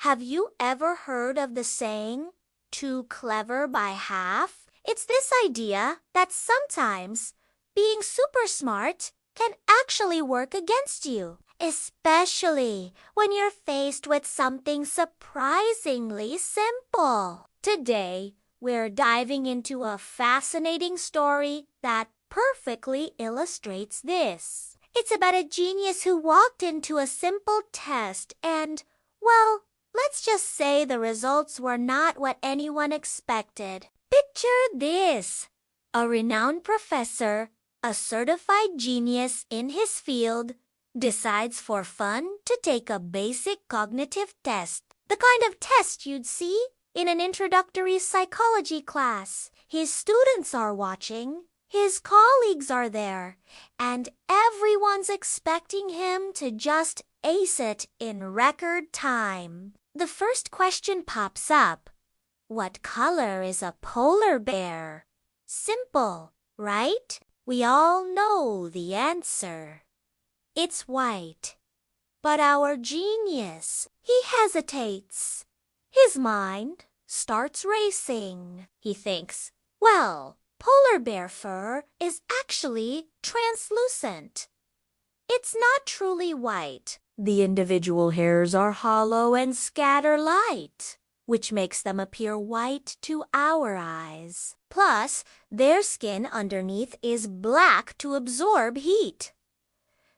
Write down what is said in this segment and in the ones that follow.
Have you ever heard of the saying, too clever by half? It's this idea that sometimes being super smart can actually work against you, especially when you're faced with something surprisingly simple. Today, we're diving into a fascinating story that perfectly illustrates this. It's about a genius who walked into a simple test and, well, let's just say the results were not what anyone expected. Picture this. A renowned professor, a certified genius in his field, decides for fun to take a basic cognitive test. The kind of test you'd see in an introductory psychology class. His students are watching, his colleagues are there, and everyone's expecting him to just ace it in record time. The first question pops up. What color is a polar bear? Simple, right? We all know the answer. It's white. But our genius, he hesitates. His mind starts racing. He thinks, well, polar bear fur is actually translucent. It's not truly white. The individual hairs are hollow and scatter light, which makes them appear white to our eyes. Plus, their skin underneath is black to absorb heat.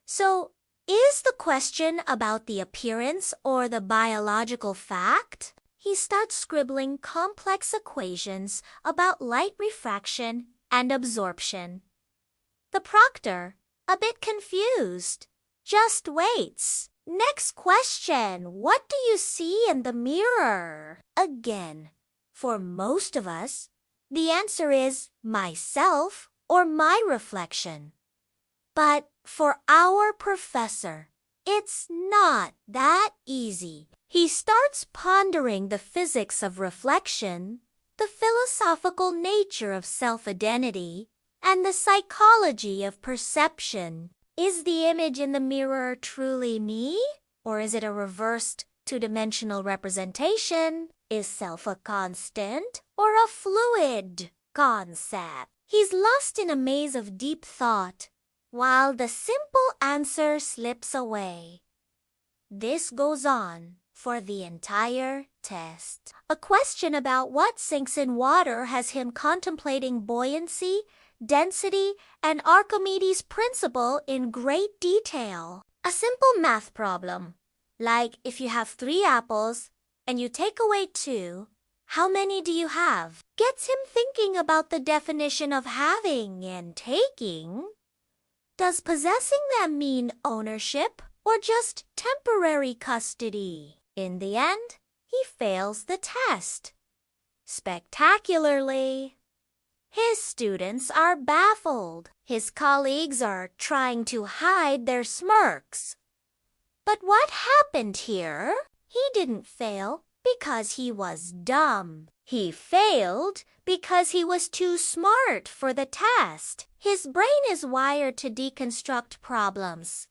So, is the question about the appearance or the biological fact? He starts scribbling complex equations about light refraction and absorption. The proctor, a bit confused, just waits. Next question. What do you see in the mirror? Again, for most of us, the answer is myself or my reflection. But for our professor, it's not that easy. He starts pondering the physics of reflection, the philosophical nature of self-identity, and the psychology of perception. Is the image in the mirror truly me? Or is it a reversed two-dimensional representation? Is self a constant or a fluid concept? He's lost in a maze of deep thought, while the simple answer slips away. This goes on for the entire test. A question about what sinks in water has him contemplating buoyancy, density, and Archimedes' principle in great detail. A simple math problem, like if you have 3 apples and you take away 2, how many do you have? Gets him thinking about the definition of having and taking. Does possessing them mean ownership or just temporary custody? In the end, he fails the test spectacularly. His students are baffled. His colleagues are trying to hide their smirks. But what happened here? He didn't fail because he was dumb. He failed because he was too smart for the test. His brain is wired to deconstruct problems,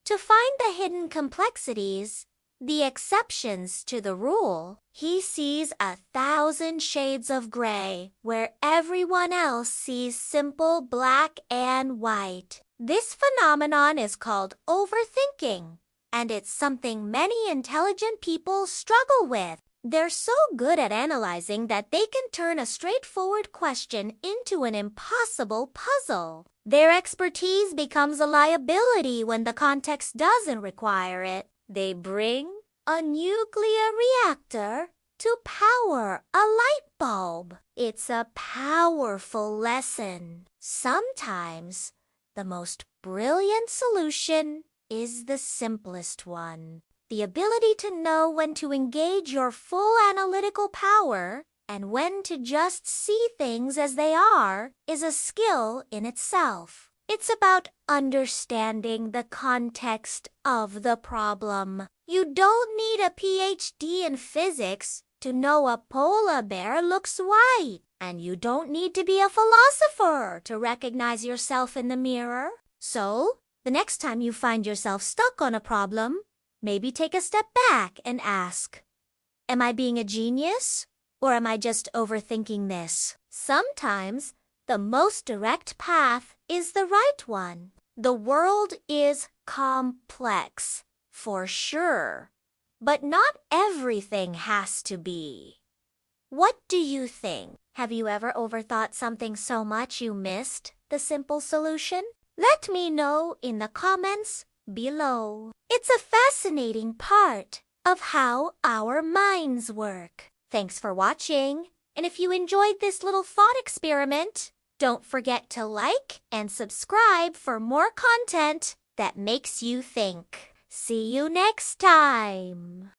to find the hidden complexities, the exceptions to the rule. He sees 1,000 shades of gray where everyone else sees simple black and white. This phenomenon is called overthinking, and it's something many intelligent people struggle with. They're so good at analyzing that they can turn a straightforward question into an impossible puzzle. Their expertise becomes a liability when the context doesn't require it. They bring a nuclear reactor to power a light bulb. It's a powerful lesson. Sometimes the most brilliant solution is the simplest one. The ability to know when to engage your full analytical power and when to just see things as they are is a skill in itself. It's about understanding the context of the problem. You don't need a PhD in physics to know a polar bear looks white, and you don't need to be a philosopher to recognize yourself in the mirror. So, the next time you find yourself stuck on a problem, maybe take a step back and ask, Am I being a genius? Or am I just overthinking this? Sometimes the most direct path is the right one. The world is complex, for sure, but not everything has to be. What do you think? Have you ever overthought something so much you missed the simple solution? Let me know in the comments below. It's a fascinating part of how our minds work. Thanks for watching. And if you enjoyed this little thought experiment, don't forget to like and subscribe for more content that makes you think. See you next time.